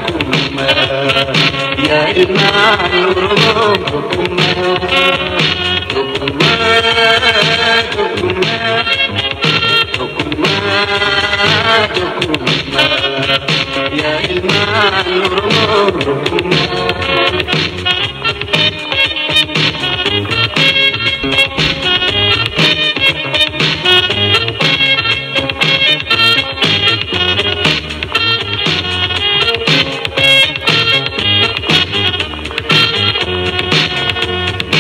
tukuma ya ilman oromo tukuma tukuma tukuma tukuma tukuma ya ilman oromo tukuma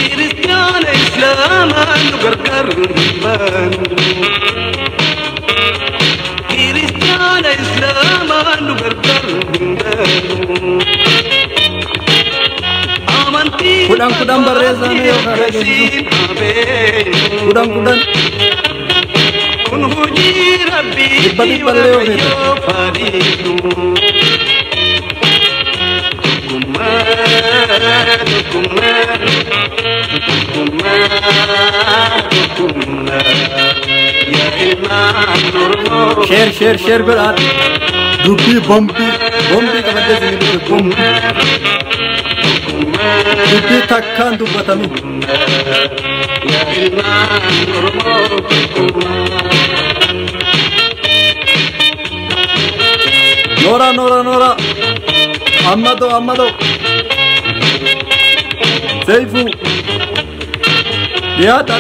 Kristiyana Islaman kudang bareza ne yo kudang ibadi palle yo share berat dubi bombi ka bade sini bombi dubi takkan dubatami Nora Amado Seifu Diata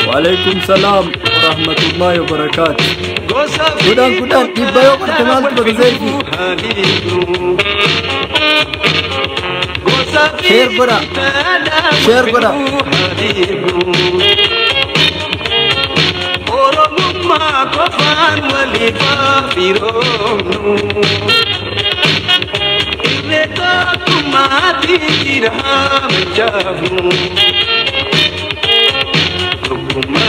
Waalaikumsalam warahmatullahi wabarakatuh Kudang ibayo kenal tu Seifu share bara Oromumma kofan walifa fironu Ireta kumati dirham jahu Tukuma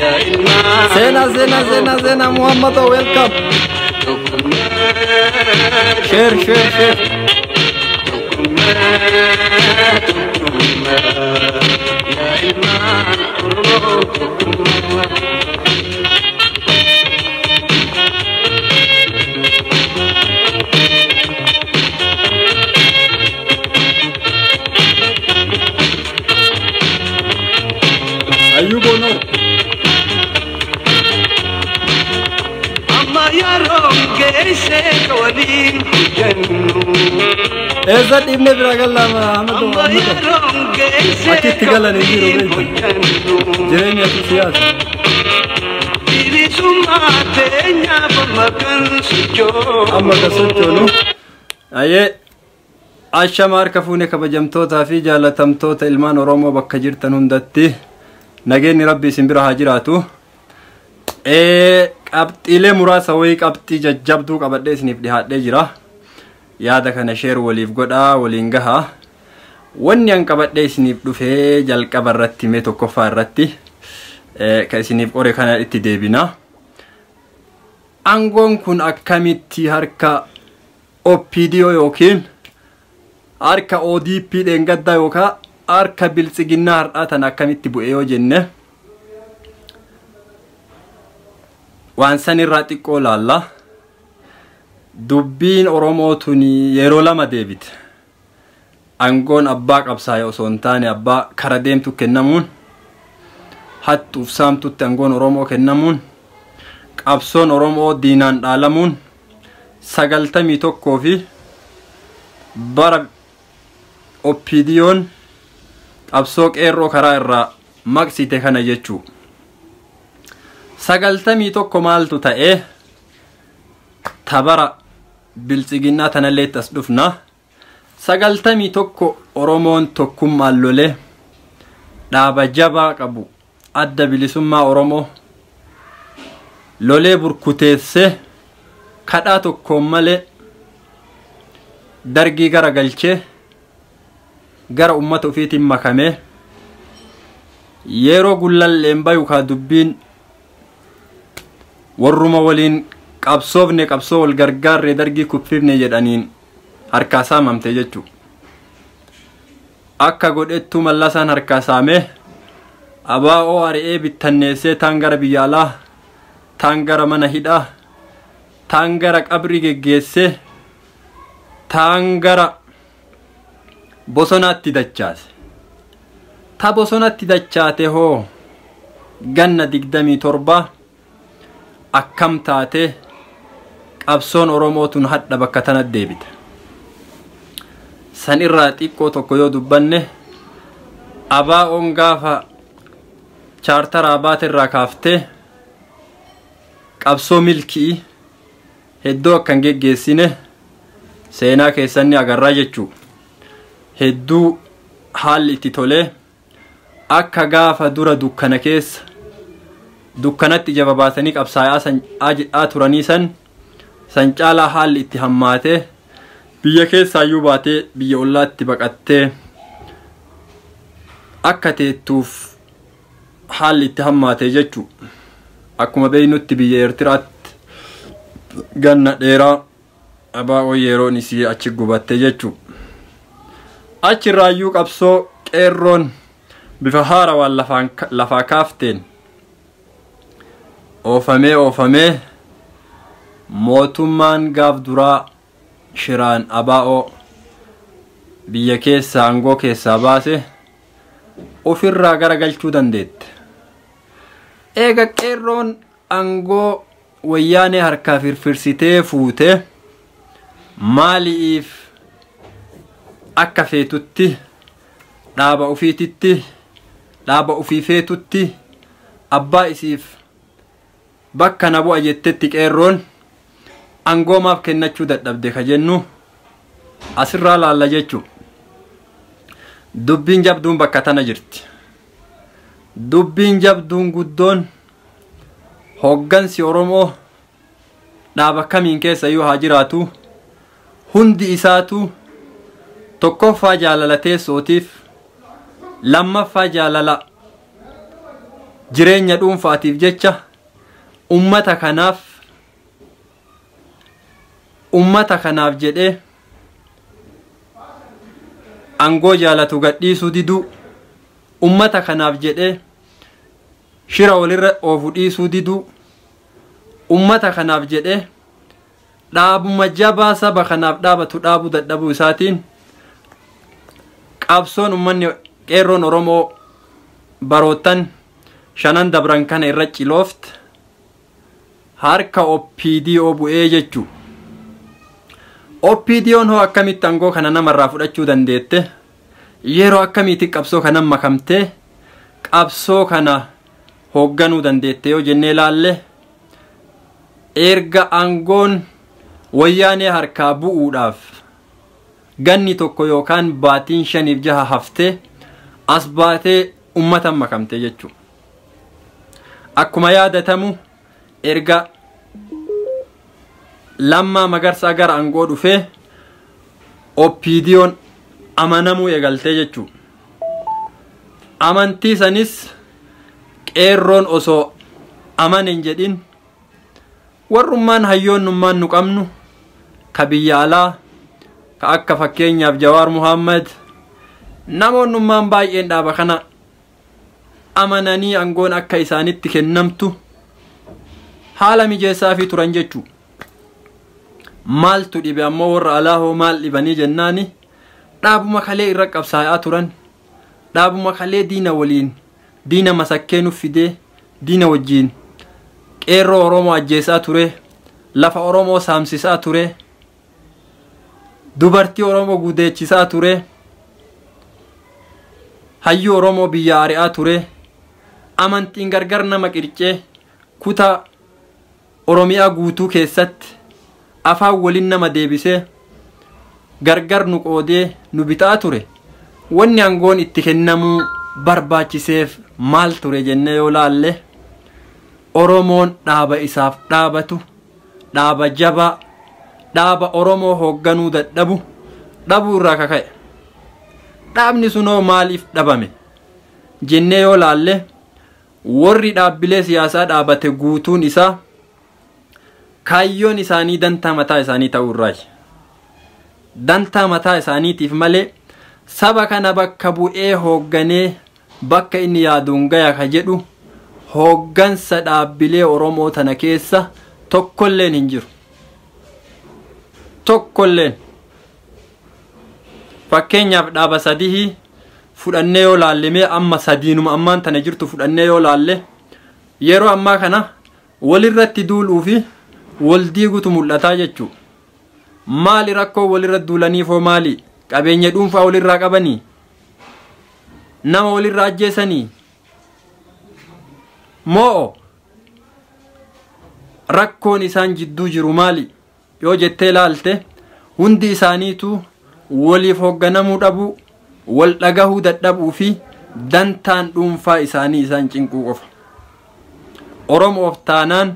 ya ilman Zena Muhammad welcome share ya ilman Ayubono amma yarom geise kawalin jannu ezat ibn biragalla Muhammad akit tigala ne jiro jerenya siyasa diri sumate nya bamakan sujo amma kasujo no aye ashamar kafune kabajamtota fi jalatamtota ilman oromo bakka jirtan hundatti nageenni rabbi simbira hajiratu qabxiilee muraasa way qabxii jajjabduu qabadhee isiniif dhihaadhee jira yaada kana share waliif godhaa waliin gaha wanni an qabadhee isiniif dhufee jalqaba irratti mee tokkoffaa irratti ka isiniif qore kana itti deebina aangoon kun akkamitti harka OPDO yookiin harka ODP dheengaddaa yookaan harka biltsiginnaa har'aatan akkamitti bu'ee yoo jenne waan san irraa xiqqoo laalla dubbiin Oromootun yeroo lama deebite aangoon abbaa qabsaa'e osoo hin taane abbaa kara deemtu kennamuun hattuuf saamtutti aangoon Oromoo kennamuun qabsoon Oromoo diinaan dhaalamuun 91 fi bara OPDO'n qabsoo qeerroo karaa irraa maqsite kana jechuu 91 maaltu ta'e tabara biltsiginnaa tanallee tas dhufna 91 Oromoon tokkummaan lole dhaaba jabaa qabu adda bilisummaa Oromoo lolee burkuteesse kadhaa tokkoon malee dargii gara galchee gara ummata ofiitiin makamee yeroo gullalleen bayu ka dubbiin warruma waliin qabsoofne qabsoo wal gargaarre dargii kuffifne jedhaniin harkaa saamamte jechuu akka godhettu mallasaan harkaa saamee abaa'oo ari'ee bittanneessee taan gara biyya alaa, taan gara mana hidhaa, taan gara qabrii geggeessee, taan gara bosonaatti dachaase. Ta bosonatti dachaate hoo ganna 27 akkam taate qabsoon Oromootun hadha bakka tanatti deebite. San irraa xiqqoo tokko yoo dubbanne abaa'oon gaafa chaartaraa baate irraa kaaftee qabsoo milkii hedduu akkan geggeessine seenaa keessanni agarraa jechuu. Hedduu haalli itti tolee akka gaafa dura dukkana keessa dukkanatti jababaatanii qabsaa'aa turanii san caalaa haalli itti hammaatee biyya keessaayyuu baatee biyya ollaatti baqattee akka teettuuf haalli itti hammaatee jechuu. Akkuma beeynutti biyya Eertiraatti ganna dheeraa abaa'oo yeroon isii achi gubatte jechuu. Achirraayyuu qabsoo qeerroon bifa haarawaan lafaa kaafteen oofamee mootummaan gaaf duraa shiraan abaa'oo biyya keessaa aangoo keessaa baase ofirraa garagalchuu dandeette. Eega qeerroon aangoo wayyaanee harkaa firfirsitee fuute maaliif akka feetutti dhaaba ufiititti dhaaba ufii feetutti abbaa isiif bakka na bu'a jettetti qeerroon aangoo maaf kennachuu dadhabde ka jennu asirraa laalla jechuu. Dubbiin jabduun bakka tana jirti. Dubbiin jabduun guddoon hoggansi Oromoo dhaaba kamiin keessa yoo haa jiraatu hundi isaatu tokkoffaa jaalala teessootiif, lammaffaa jaalala jireenya dhuunfaatiif jecha ummata kanaaf jedhee aangoo jaalatu gadhiisuu diduu, ummata kanaaf jedhee shira walirra oofu dhiisuu diduu, ummata kanaaf jedhee dhaabuma jabaa saba kanaaf dhaabatu dhaabuu dadhabuu isaatiin qabsoon ummanni qeerroon Oromoo barootan shanan dabran kana irra ciloofte harka OPDO bu'ee jechuu. OPDO'n hoo akkamitti aangoo kana namarraa fudhachuu dandeette? Yeroo akkamitti qabsoo kana makamtee qabsoo kana hoogganuu dandeette yoo jennee laalle erga aangoon wayyaanee harkaa bu'uudhaaf ganni tokko yookaan baatiin 5-6 haftee as baatee ummatan makamte jechuu. Akkuma yaadatamu erga Lammaa Magarsaa gara aangoo dhufee OPDO'n amanamuu eegaltee jechuu. Amantii sanis qeerroon osoo amanen jedhin warrummaan hayyoonnummaan nu qabnu ka biyya alaa ka akka fakkeenyaaf Jawaar Muhammad namoonnummaan baay'een dhaaba kana amananii aangoon akka isaanitti kennamtu haala mijeessaa fi turan jechuu. Maaltu dhibe ammoo warra alaa hoo maal dhibanii jennaani dhaabuma kalee irra qabsaa'aa turan, dhaabuma kalee diina waliin diina masakkee nuuf fidee diina wajjiin qeerroo Oromoo ajjeesaa ture, lafa Oromoo saamsisaa ture, dubartii Oromoo gudeechisaa ture, hayyuu Oromoo biyya ari'aa ture, amantiin gargar nama qircee kutaa Oromiyaa guutuu keessatti afaan waliin nama deebisee gargar nu qoodee nu bitaa ture. Wanni aangoon itti kennamuu barbaachiseef maal ture jennee yoo laalle Oromoon dhaaba isaaf dhaabatu, dhaaba jabaa, dhaaba Oromoo hoogganuu dadhabu dhabuu irraa kaka'e. Dhaabni sunoo maaliif dhabame jennee yoo laalle warri dhaabbilee siyaasaa dhaabate guutuun isaa kaayyoon isaanii dantaa mataa isaanii ta'uu irraayi. Dantaa mataa isaaniitiif malee saba kana bakka bu'ee hoogganee bakka inni yaaduun gaya ka jedhu hooggansa dhaabbilee Oromoo tana keessa tokkolleen hin jiru. Tokkolleen. Fakkeenyaaf dhaaba sadii fudhannee yoo laallee amma sadiinuma ammaan tana jirtu fudhannee yoo laalle yeroo ammaa kana walirratti duuluu fi wal diigutu mul'ataa jechuudha. Maali rakkoo walirra duulaniifoo maali? Qabeenya dhuunfaa walirraa qabanii? Nama walirraa ajjeesanii? Moo rakkoon isaan jidduu jiru maali? Yoo jettee laalte hundi isaaniitu waliif hoogganamuu dhabuu, wal dhagahuu dadhabuu fi dantaan dhuunfaa isaanii isaan cinquu qofa. Oromoof taanaan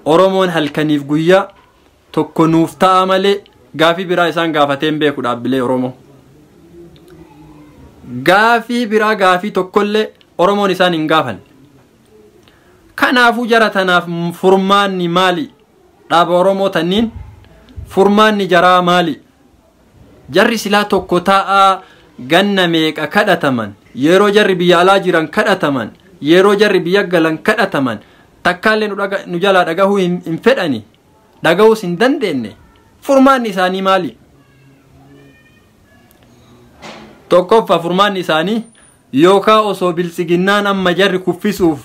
Oromoon halkaniif guyyaa tokko nuuf ta'a malee gaafii biraa isaan gaafateen beeku dhaabbilee Oromoo. Gaafii biraa gaafii tokkollee Oromoon isaan hin gaafanne. Kanaafuu jara tanaaf furmaanni maali? Dhaaba Oromoo tanniin furmaanni jaraa maali? Jarri silaa tokko taa'aa ganna meeqa kadhataman, yeroo jarri biyya alaa jiran kadhataman, yeroo jarri biyya galan kadhataman, takkaallee nu jalaa dhagahuu hin fedhani, dhagahuus hin dandeenye. Furmaanni isaanii maali? Tokkoffaa furmaanni isaanii yookaan osoo biltsiginnaan amma jarri kuffisuuf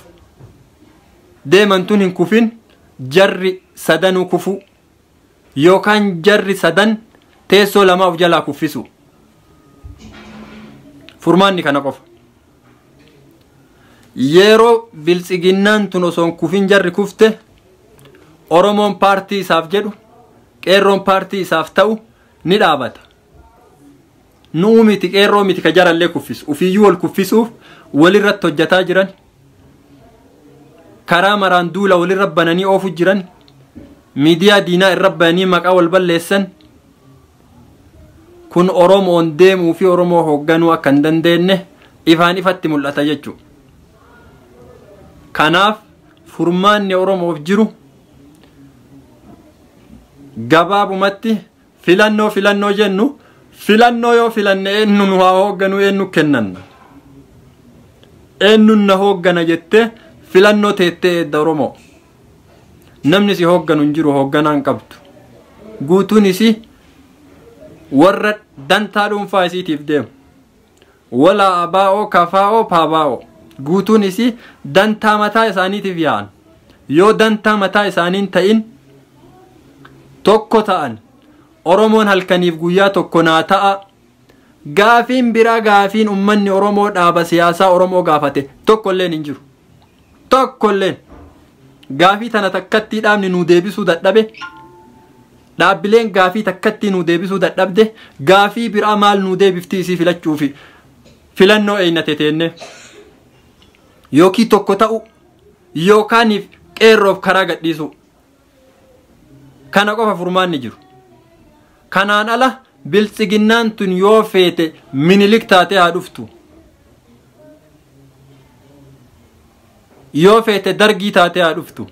deemantun hin kufin jarri sadanuu kufu yookaan jarri sadan teessoo lama of jalaa kuffisu. Furmaanni kana qofa. Yeroo biltsiginnaan tun osoo hin kufin jarri kufte Oromoon paartii isaaf jedhu, qeerroon paartii isaaf ta'u ni dhaabata. Nuu miti qeerroo miti ka jarallee kuffisu. Ufiyyuu wal kuffisuuf walirratti hojjataa jiran. Karaa maraan duula walirra bananii oofu jiran. Miidiyaa diinaa irra bananii maqaa wal balleessan. Kun Oromoon deemuu fi Oromoo hoogganuu akka hin dandeenye ifaan ifatti mul'ata jechuudha. Kanaaf furmaanni Oromoof jiru gabaabumatti filannoo jennu filannoo yoo filanne eenyu nu haa hoogganu eenyu kennanna. Eenyu na hooggana jettee filannoo teettee edda Oromoo. Namni si hoogganu hin jiru hoogganaan qabdu. Guutuun isi warra dantaa dhuunfaa isiitiif deemu. Walaa abaa'oo kafaa'oo paabaa'oo. Guutuun isi dantaa mataa isaaniitiif yaa'an. Yoo dantaa mataa isaaniin ta'in tokko ta'an Oromoon halkaniif guyyaa tokko naa ta'a. Gaafiin biraa gaafiin ummanni Oromoo dhaaba siyaasaa Oromoo gaafate tokkolleen hin jiru. Tokkolleen. Gaafii tana takkatti dhaabni nu deebisuu dadhabe. Dhaabbileen gaafii takkatti nu deebisuu dadhabde gaafii biraa maal nu deebiftii isii filachuufi filannoo eenyate teenne. Yookii tokko ta'u yookaaniif qeerroof karaa gadhiisu. Kana qofa furmaanni jiru. Kanaan ala biltsiginnaan tun yoo feete Minilik taatee haa dhuftu. Yoo feete Dargii taatee haa dhuftu.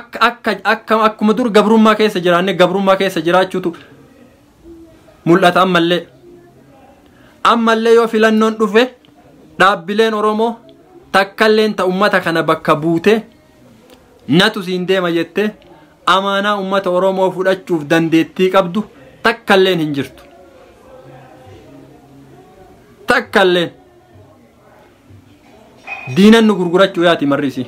Akkuma dur gabrummaa keessa jiraanne gabrummaa keessa jiraachuutu mul'ata ammallee. Ammallee yoo filannoon dhufe dhaabbileen Oromoo takkalleen ta ummata kana bakka buute natu siin deema jette amaanaa ummata Oromoo fudhachuuf dandeettii qabdu takkalleen hin jirtu. Takkalleen diinan nu gurgurachuu yaati marrisi.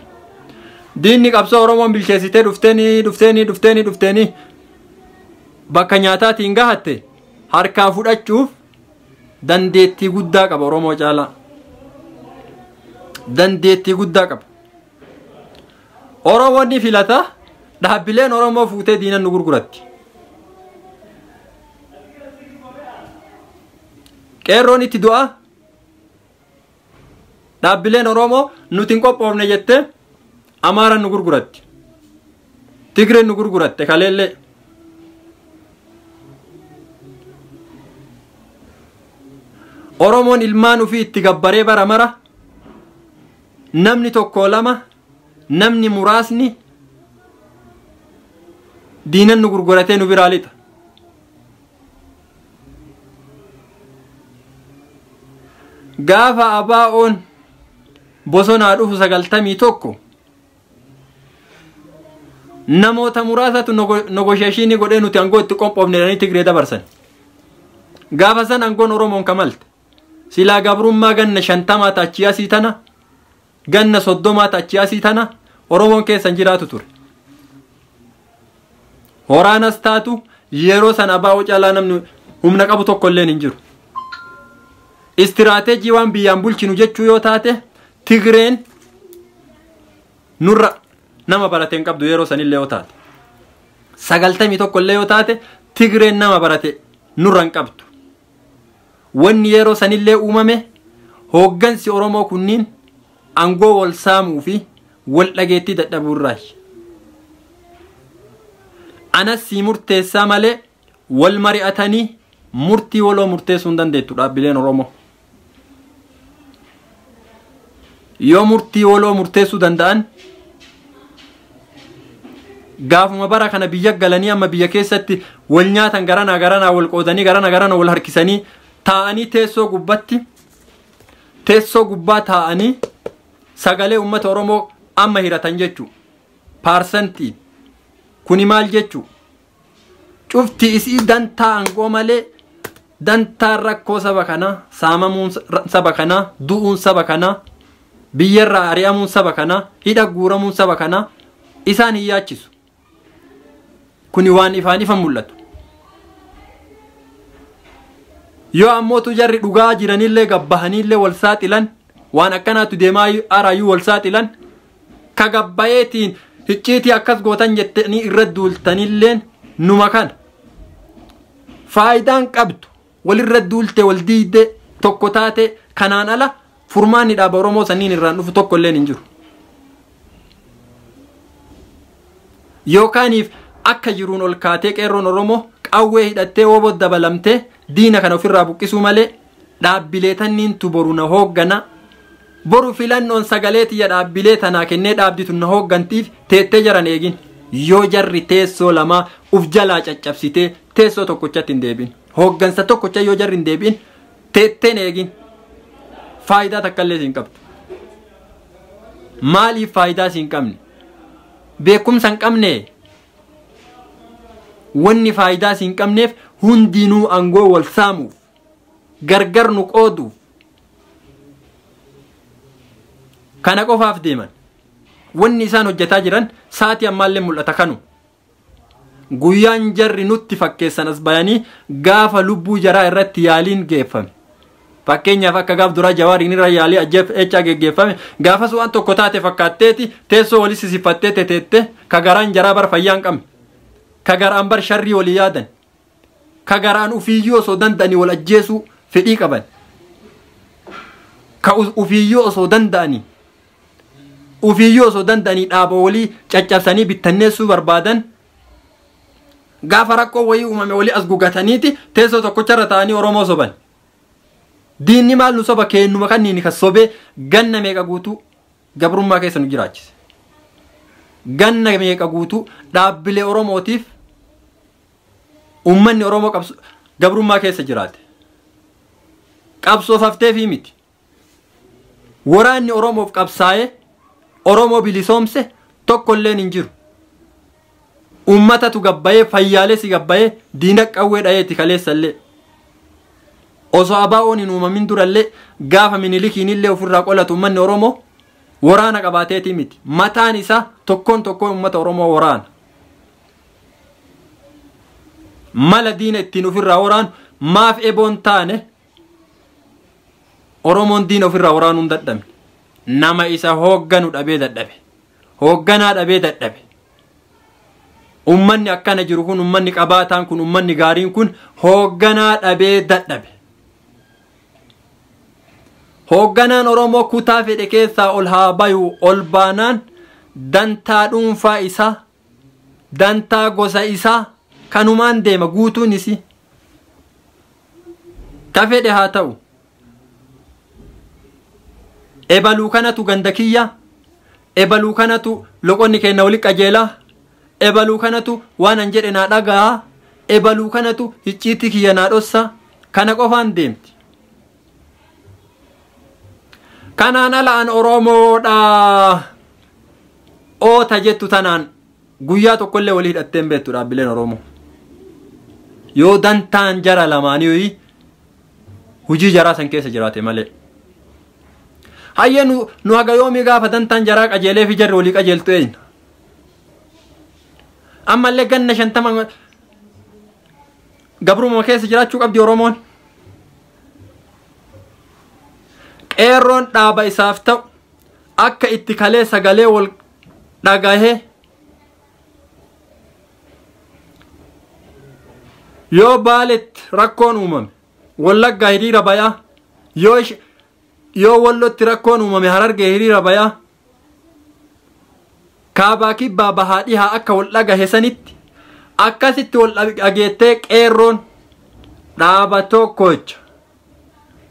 Diinni qabsoo Oromoon bilcheessitee dhufteenii bakka nyaataatiin gahatte harkaa fudhachuuf dandeettii guddaa qaba Oromoo caalaa. Dandeettii guddaa qaba. Oromoon ni filata dhaabbileen Oromoo fuutee diinan nu gurguratti. Qeerroon itti du'a dhaabbileen Oromoo nuti hin qophoofne jettee Amaaran nu gurguratti. Tigreen nu gurguratte kaleellee. Oromoon ilmaan ufii itti gabbaree bara mara namni tokko lama namni muraasni diinan nu gurguratee nu biraa lixa. gaafa abaa'oon bosonaa dhufu 91 namoota muraasatu negotiation godhee nuti aangoo itti qophoofne Tigree dabarsan. Gaafa san aangoon Oromoon kamalte. Silaa gabrummaa ganna 50 ta'achii asii tana ganna 30 ta'achii asii tana Oromoon keessan jiraatu ture. Horaanas taatu yeroo san abaa'oo caalaa namni humna qabu tokko illee hin jiru. Istiraateejii waan biyyaan bulchinu jechuu yoo taate Tigreen nurra nama barate hin qabdu yeroo san illee yoo taate 91 illee yoo taate Tigreen nama barate nurra hin qabdu. Wanni yeroo san illee uumame hooggansi Oromoo kunniin aangoo wal saamuu fi wal dhageettii dadhabuurraayi. Anas si murteessaa malee wal mari'atanii murtii waloo murteessuu hin dandeettu dhaabbileen Oromoo. Yoo murtii waloo murteessuu danda'an gaafuma bara kana biyya galanii amma biyya keessatti wal nyaatan garanaa wal qoodanii garanaa wal harkisanii taa'anii teessoo gubbaa taa'anii sagalee uummata Oromoo amma hiratan jechuu parsantii kuni maal jechuu cufti isii dantaa aangoo malee dantaa rakkoo saba kanaa saamamuun saba kanaa du'uun saba kanaa biyyarraa ari'amuun saba kanaa hidha guuramuun saba kanaa isaan hin yaachisu. Kuni waan ifaan mul'atu. Yoo ammootu jarri dhugaa jiranillee gabbahanillee wal saaxilan waan akkanaatu deemaa araayuu wal saaxilan ka gabbayeetiin hicciitii akkas gootan jettanii irra duultanilleen numa kana. Faayidaan qabdu walirra duulte wal diide tokko taate kanaan ala furmaanni dhaaba Oromoo saniin irraan dhufu tokko illeen hin jiru. Yookaaniif akka jiruun ol kaatee qeerroon Oromoo qawwee hidhattee woboo dabalamtee diina kana ofirraa buqqisuu malee dhaabbilee tanniin tu boru na hooggana boru filannoon sagalee tiyya dhaabbilee tanaa kennee dhaabditu na hooggantiif teettee jaran eegin. Yoo jarri teessoo lamaa uf jalaa caccabsitee teessoo tokkochatti hin deebiin hooggansa tokkocha yoo jarri hin deebiin teetteen eegin faayidaa takkallee siin qabdu. Maaliif faayidaa siin qabne? Beekumsa hin qabne. Wanni faayidaa siin qabneef hundinuu aangoo wal saamuuf gargar nu qooduuf kana qofaaf deeman. Wanni isaan hojjetaa jiran saatii ammaallee mul'ata kanu. Guyyaan jarri nutti fakkeessan as bayanii gaafa lubbuu jaraa irratti yaaliin geeffame. Fakkeenyaaf akka gaaf duraa Jawaariin irra yaalii ajjeechaa geggeeffame gaafas waan tokko taate fakkaatteeti teessoo walii sisifattee teteette ka garaan jaraa bar fayyaa hin qabne ka garaan bar sharrii walii yaadan ka garaan ufiiyyuu osoo danda'anii wal ajjeesuu fedhii qaban ka ufiiyyuu osoo danda'anii dhaaba walii caccabsanii bittanneessuu barbaadan gaafa rakkoo wayii uumame walii as gugataniiti teessoo tokkocharra ta'anii Oromoo soban. Diinni maal nu soba kennuma kanniini kan sobee ganna meeqa guutuu gabrummaa keessa nu jiraachise. Ganna meeqa guutuu dhaabbilee Oromootiif uummanni Oromoo gabrummaa keessa jiraate. Qabsoof hafteefii miti. Waraanni Oromoof qabsaa'ee Oromoo bilisoomse tokkolleen hin jiru. Uummatatu gabbayee fayyaalessi gabbayee diina qawwee dhayeetti kaleessallee. Osoo abaa'oon hin uumamin durallee gaafa minilikiinillee ofirraa qolatu uummanni Oromoo waraana qabaateeti miti. Mataan isaa tokkoon uummata Oromoo waraana. Mala diina ittiin ofirraa waraanu maaf eboon taane Oromoon diina ofirraa waraanuu hin dadhabne. Nama isa hoogganu dhabee dadhabe. Hoogganaa dhabee dadhabe. Uummanni akkana jiru kun uummanni qabaataan kun uummanni gaariin kun hoogganaa dhabee dadhabe. Hoogganaan Oromoo kutaa fedhe keessaa ol haa bayu ol baanaan dantaa dhuunfaa isaa dantaa gosa isaa kanumaan deema guutuun isi ta fedhe haa ta'u ebaluu kanatu ganda kiyya ebaluu kanatu loqonni kenna wali qajeelaa ebaluu kanatu waan an jedhe naa dhagaa ebaluu kanatu icciitti kiyya naa dhossa kana qofaan deemti. kanaan alaan Oromoodha oota jettu tanaan guyyaa tokkollee walii hidhatteen beektu dhaabbileen Oromoo yoo dantaan jara lamaanii hujii jaraa san keessa jiraate malee hayya nu haga yoomii gaafa dantaan jaraa qajeelee fi jarri walii qajeeltu eenyu ammallee ganna 50 gabruma keessa jiraachuu qabdi Oromoon qeerroon dhaaba isaaf ta'u akka itti kalee sagalee wal dhagahee yoo Baaletti rakkoon uumame Wallaggaa hiriira bayaa yoo Wallotti rakkoon uumame Harargee hiriira bayaa kaabaa kibbaa bahaa dhihaa akka wal dhagahe sanitti akkasitti wal dhageettee qeerroon dhaaba tokkocha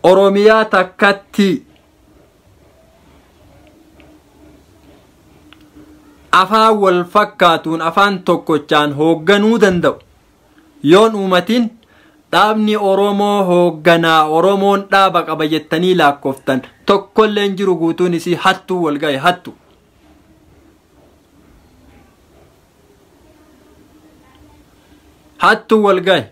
Oromiyaa takkatti afaan wal fakkaatuun afaan tokkochaan hoogganuu danda'u yoon uumatiin dhaabni Oromoo hoogganaa Oromoon dhaaba qaba jettanii lakkooftan tokkolleen jiru guutuun isii hattuu wal gahe hattu wal gahe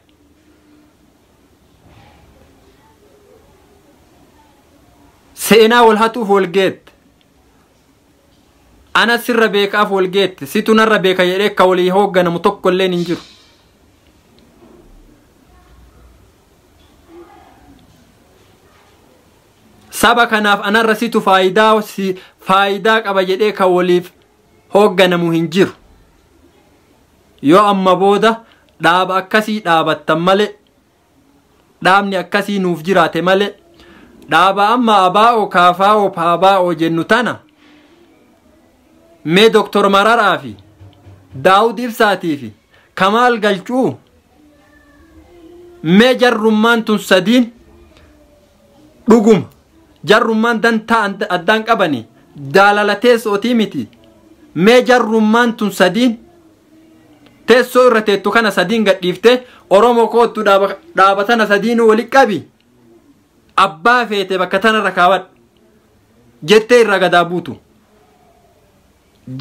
seenaa wal hatuuf wal geette ana sirra beekaaf wal geette situ narra beeka jedhee ka walii hoogganamu tokkolleen hin jiru saba kanaaf anarra situ faayidaa qaba jedhee ka waliif hoogganamu hin jiru yoo amma booda dhaaba akkasii dhaabattan malee dhaabni akkasii nuuf jiraate malee dhaaba amma abaa'oo kaafaa'oo paabaa'oo jennu tana mee Dr. Mararaa fi Dawud Ibsaatii fi Kamal Galchuu mee jarrummaan tun sadiin dhuguma jarrummaan dantaa addaan qabani jaalala teessootii miti mee jarrummaan tun sadiin teessoo irra teettu kana sadiin gadhiifte Oromoo koottu dhaaba tana sadiinuu wali qabi abbaa feete bakka tanarra kaawwadhu jettee irra gadaa buutu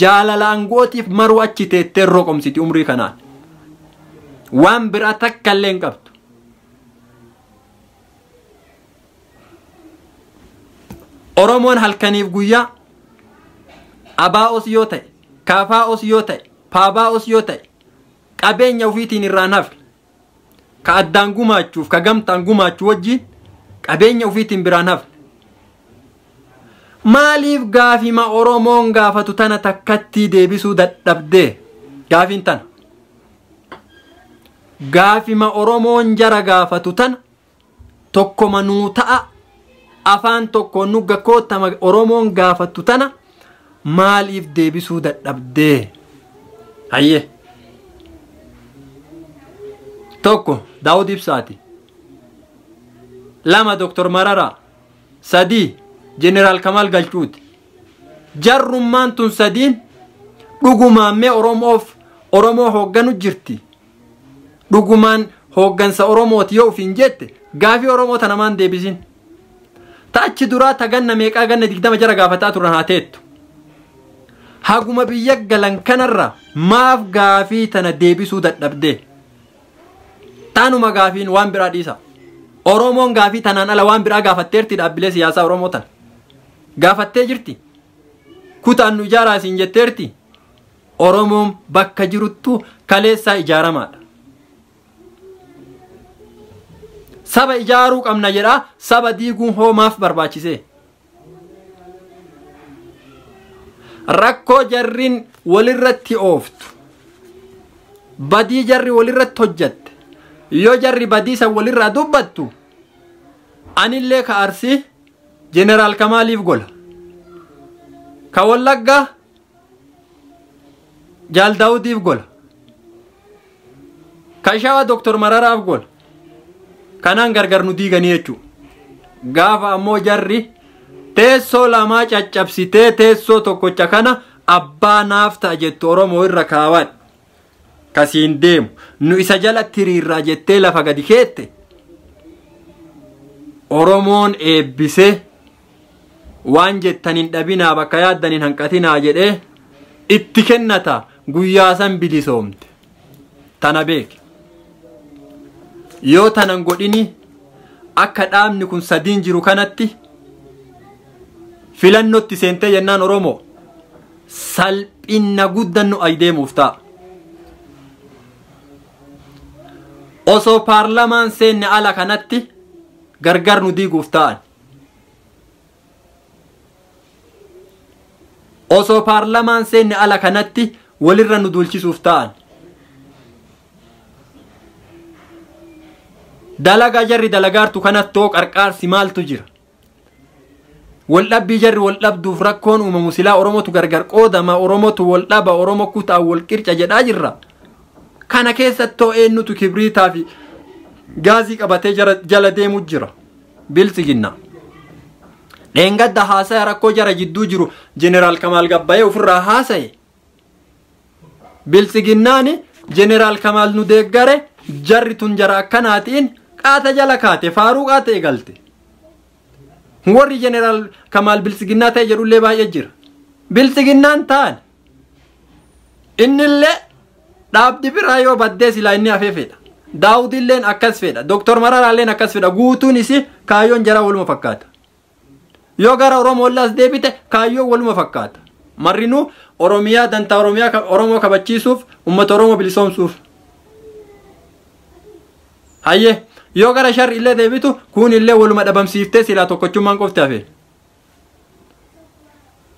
jaalala angootiif maruu achi teettee roqomsiti umrii kanaan waan biraa takka illee hin qabdu Oromoon halkaniif guyyaa abaa'os yoo ta'e kaafaa'os yoo ta'e paabaa'os yoo ta'e qabeenya ofiitiin irraan hafe ka addaan gumaachuuf ka gamtaan gumaachuu wajjiin qabeenya ofiitiin biraan hafe maaliif gaafima Oromoon gaafatu tana takkatti deebisuu dadhabdee gaafiin tana gaafima Oromoon jara gaafatu tana tokkoma nuu ta'a afaan tokko nugga kootama Oromoon gaafatu tana maaliif deebisuu dadhabdee hayye tokko Dawud Ibsaati lama Dr. Marara sadi General Kamal Galchuuti jarrummaan tun sadiin dhugumaan mee Oromoo hoogganu jirti dhugumaan hooggansa Oromooti yoo ufiin jette gaafii Oromoo tana maan deebisin taachi duraa taganna meeqaa ganna 20 jara gaafataa turan haa teettu haguma biyya galan kanarra maaf gaafii tana deebisuu dadhabdee taanuma gaafiin waan biraa dhiisa Oromoon gaafii tanaan ala waan biraa gaafatteerti dhaabbilee siyaasaa Oromoo tan gaafattee jirti kutaan nu ijaaraa isin jetteerti Oromoon bakka jiruttu kaleessaa ijaaramaadha saba ijaaruu qabna jedha saba diiguun hoomaaf barbaachise rakkoo jarriin walirratti ooftu badii jarri walirratti hojjatte yoo jarri badii san walirraa dubbattu anillee ka Arsii General Kamaliif gola ka Wallaggaa Jaal Daawudiif gola ka Shawaa Dr. Mararaaf gola kanaan gargar nu diiganii jechuu gaafa ammoo jarri teessoo lamaa caccabsitee teessoo tokkocha kana abbaa naaf ta'a jettu Oromoo irra kaawwadhu kasiin deemu nu isa jalatti hiriirraa jettee lafa gadi keette Oromoon eebbisee waan jettanin dhabinaa bakka yaaddanin hanqatinaa jedhee itti kennata guyyaa san bilisoomte. Tana beeki. Yoo tanan godhini akka dhaabni kun sadiin jiru kanatti filannootti seentee jennaan Oromoo salphina guddannu aydeemuuf ta'a. Osoo paarlamaan seenne ala kanatti gargar nu diiguuf ta'an. Osoo paarlamaan seenne ala kanatti walirra nu dulchisuuf ta'an. Dalagaa jarri dalagaartu kanatti too qarqaarsi maaltu jira? Waldhabbii jarri waldhabduuf rakkoon uumamu silaa Oromotu gargar qoodama, Oromotu waldhaba, Oromo kutaa walqirca jedhaa jirra. Kana keessattoo eenyutu kibriitaa fi gaazii qabatee jala deemu jira. Biltsiginna. Dheengadda haasaya rakkoo jara jidduu jiru Jeneraal Kamal Gabbayee ofirraa haasaye. Biltsiginnaani Jeneraal Kamal nu deeggare jarri tun jara akkanaatiin qaata jala kaate faaruu qaata eegalte. Warri Jeneraal Kamal biltsiginnaa ta'e jedhullee baay'ee jira. Biltsiginnaan ta'an innillee dhaabdi biraa yoo baddee silaa inni hafee fedha. Daawudilleen akkas fedha. Doktor Mararaalleen akkas fedha. Guutuun isi kaayyoon jara waluma fakkaata. Yoo gara Oromoollaas deebite kaayyoon waluma fakkaata. Marrinuu Oromiyaa dantaa Oromoo kabachiisuuf uummata Oromoo bilisoomsuuf. Hayyee yoo gara sharri illee deebitu kun illee waluma dhabamsiiftee silaa tokkochummaan qofti hafe.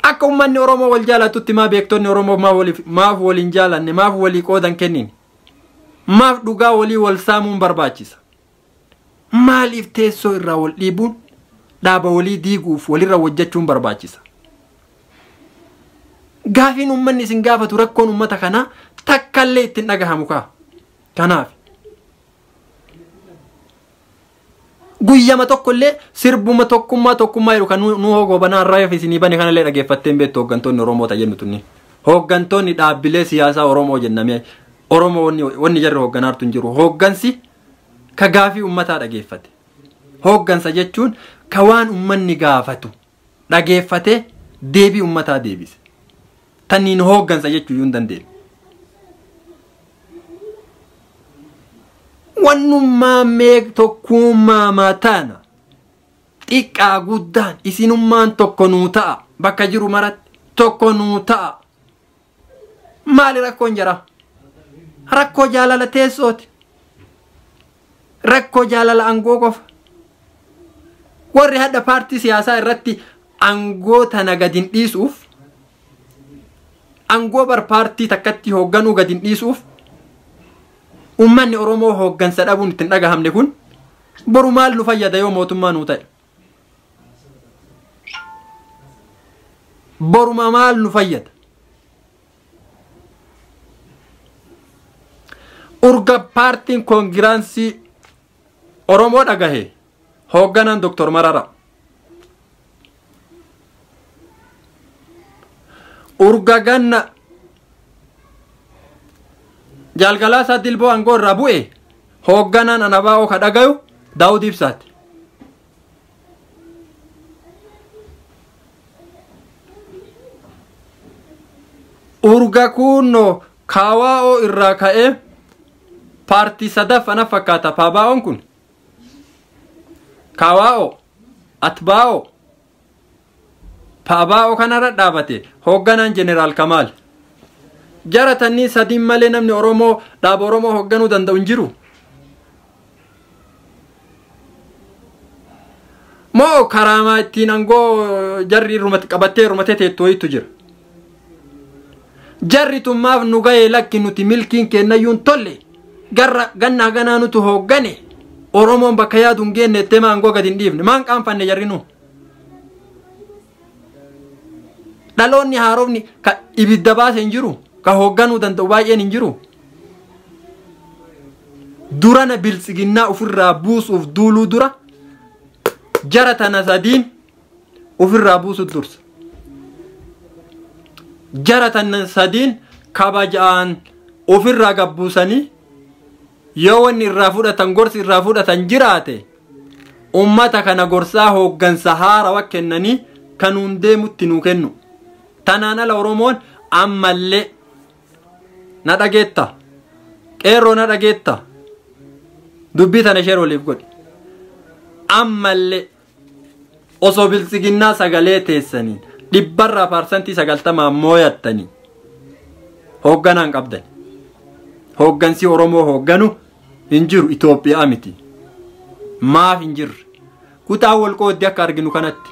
Akka uummanni Oromoo wal jaalatutti maa beektonni Oromoo maaf waliin jaalanne maaf walii qoodan kennin? Maaf dhugaa walii wal saamuun barbaachisa? Maaliif teessoo irraa wal dhiibuun dhaaba walii diiguuf walirra hojjechuun barbaachisa? Gaafiin uummanni isin gaafatu rakkoon uummata kanaa takkallee ittiin dhagahamu kaa. Kanaaf guyyama tokkollee sirbuma tokkummaa jiru kan nu hogoobanaa irraa isinii bane kanallee dhageeffatteen beektu hooggantoonni Oromoo jennu tunni. Hooggantoonni dhaabbilee siyaasaa Oromoo jenname Oromoo wanni jarri hoogganaartu hin jiru. Hooggansi ka gaafii uummataa dhageeffate. Hooggansa jechuun ka waan uummanni gaafatu dhageeffate deebii uummataa deebise. Tanniin hooggansa jechuu hin dandeenye. Wannummaa meeq tokkummaa mataana xiqqaa guddaan isinummaan tokko nuu ta'a bakka jiru maratti tokko nuu ta'a. Maali rakkoon jara? Rakkoo jaalala teessooti. Rakkoo jaalala aangoo qofa. Warri hadda paartii siyaasaa irratti aangoo tana gadin dhiisuuf aangoo bar paartii takkatti hoogganuu gadin dhiisuuf ummanni Oromoo hooggansa dhabuun ittiin dhagahamne kun boru maal nu fayyada yoo mootummaa nuu ta'e? Boruma maal nu fayyada? Urga paartiin koongiraansii Oromoo dhagahe hoogganaan Doktor Marara. Urga ganna jalgalaasaa dilboo aangoo irraa bu'e hoogganaan anabaa'oo ka dhagayu Dawud Ibsaati. Urga kunno kawaa'oo irraa ka'ee paartii sadaffana fakkaata paabaa'oon kun. Kawaa'oo atbaa'oo paabaa'oo kanarra dhaabate hoogganaan Jeneraal Kamal. Jaratanii sadiin malee namni Oromoo dhaaba Oromoo hoogganuu danda'u hin jiru. Moo karaamaa ittiin aangoo jarri qabattee rumatee teettoyitu jira. Jarri tun maaf nu ga'ee lakki nuti milkiin kennayyuun tolle gannaa ganaa nutu hooggane Oromoon bakka yaadu hin geenne ettee aangoo gadi hin dhiifne maan qaanfanne jarri nu. Dhaloonni haarofni ka ibidda baase hin jiru. Ka hoogganuu danda'u baay'een hin jiru. Durana biltsiginnaa ofirraa buusuuf duuluu dura jara tana sadiin ofirraa buusu dursa. Jara tana sadiin kabajaan ofirraa gabbuusanii yoo wanni irraa fudhatan gorsi irraa fudhatan jiraate ummata kana gorsaa hooggansa haarawaa kennanii kanuun deemutti nuu kennu. Tanaan ala Oromoon ammallee na dhageetta. Qeerroo na dhageetta. Dubbii tana ishee waliif godhi. Ammallee osoo bilisiginnaa sagalee teessaniin 100% mooyattanii hoogganaan qabdan. Hooggansi Oromoo hoogganu hin jiru Itoophiyaa miti. Maaf hin jirre? Kutaa wal qooddi akka arginu kanatti.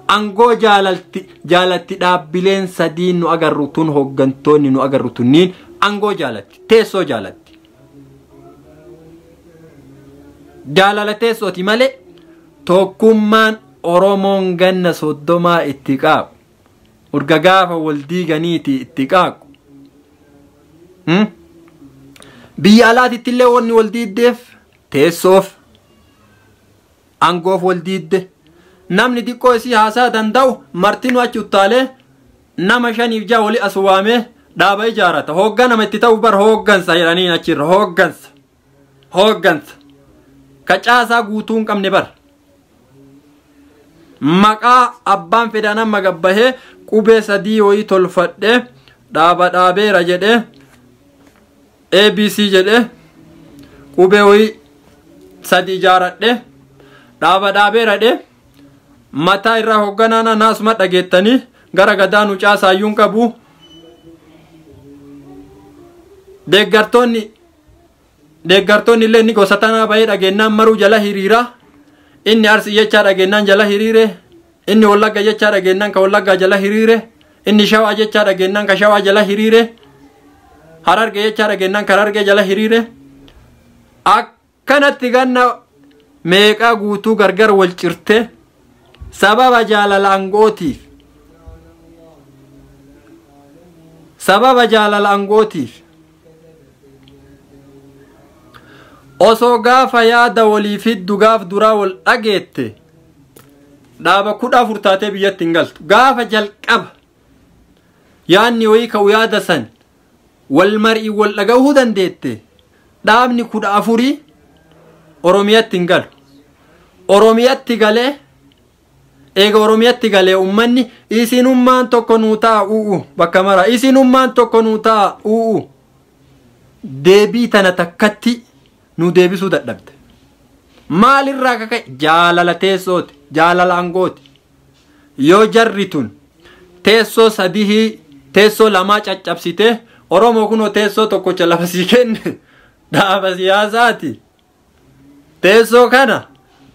Angoo jaalatti dhaabbileen sadiin nu agarru tun hooggantoonni nu agarru tunniin angoo jaalatti teessoo jaalatti. Jaalala teessooti malee tokkummaan Oromoon ganna 30 itti qaaqu. Urga gaafa wal diiganiiti itti qaaqu. Biyya alaatitti illee wanni wal diiddeef teessoof angoof wal diidde. Namni xiqqoo isii haasaa danda'u martinu achi uttaalee nama 5-6 wali as waamee dhaaba ijaarata. Hoogganama itti ta'u bar hooggansa jedhaniin achirra hooggansa. Hooggansa. Kacaasaa guutuu hin qabne bar. Maqaa abbaan fedhan amma gabbahee qubee 3 wayii tolfadhee dhaaba dhaabeera jedhee ABC jedhee qubee wayii 3 ijaaradhee dhaaba dhaabeera jedhee mataa irraa hoogganaana naasuma dhageettanii gara gadaan ucaasaayyuun qabu. Deeggartoonni illee inni gosa tanaa bahee dhageenyaan maruu jala hiriira. Inni Arsii jechaa dhageenyaan jala hiriire. Inni Wallagga jechaa dhageenyaan ka Wallaggaa jala hiriire. Inni Shawaa jechaa dhageenyaan ka Shawaa jala hiriire. Harargee jechaa dhageenyaan ka Harargee jala hiriire. Akkanatti ganna meeqaa guutuu gargar wal cirte sababa jaalala angootiif. Sababa jaalala angootiif. Osoo gaafa yaada walii fiddu gaaf duraa wal dhageette dhaaba 14 taatee biyyatti hin galtu. Gaafa jalqaba yaanni wayii ka'u yaada san wal marii wal dhagahuu dandeette dhaabni 14 Oromiyaatti hin galu. Oromiyaatti galee eega Oromiyaatti galee ummanni isinummaan tokko nuu taa'u bakka mara isinummaan tokko nuu taa'u deebii tana takkatti nu deebisuu dadhabde. Maalirraa kaka'e? Jaalala teessooti, jaalala angooti. Yoo jarri tun teessoo 3 teessoo 2 caccabsite Oromoo kunoo teessoo tokkocha lafa sii kenne dhaaba siyaasaati. Teessoo kana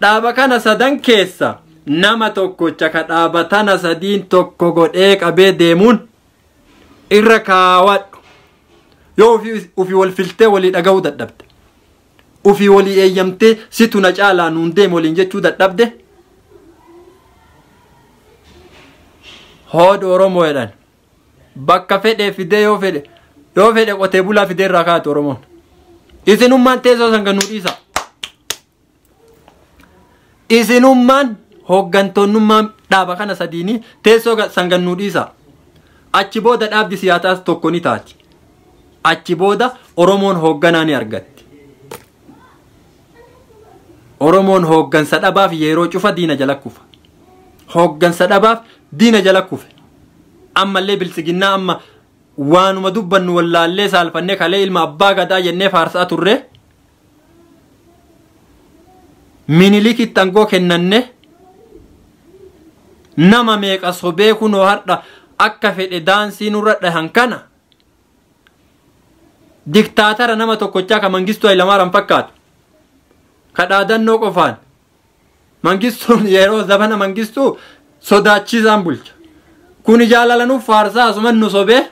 dhaaba kana 3 keessa nama tokkocha ka dhaaba tana 3 tokko godhee qabee deemuun irra kaawwadhu. Yoo ufi wal filtee walii dhagahuu dadhabde. Ufi walii eeyyamtee situ na caalaa nuun deemu waliin jechuu dadhabde. Hood Oromoo jedhan bakka fedhee fidee yoo fedhe qotee bulaa fidee irraa kaatu Oromoon. Isinummaan teessoo san gannuu dhiisa. Isinummaan hooggantoonnummaan dhaaba kana 3 teessoo san gannuu dhiisa. Achi booda dhaabdi siyaasaas tokko ni taati. Achi booda Oromoon hoogganaa ni argatti. Oromoon hooggansa dhabaaf yeroo cufa diina jala kufa. Hooggansa dhabaaf diina jala kufe. Ammallee bilisiginnaa amma waanuma dubbannu wallaallee saalfannee kalee ilma abbaa gadaa jennee faarsaa turre. Minilikitti angoo kennanne nama meeqa sobee kunoo hardha akka fedhe daansii nurra dhahan kana. Diktaatara nama tokkochaa ka Mangistuu Hayilamaariyaam fakkaatu. Kadhaadannoo qofaan Mangistuun yeroo zabana Mangistuu sodaachisaan bulcha. Kuni jaalalanuuf faarsaa asuman nu sobee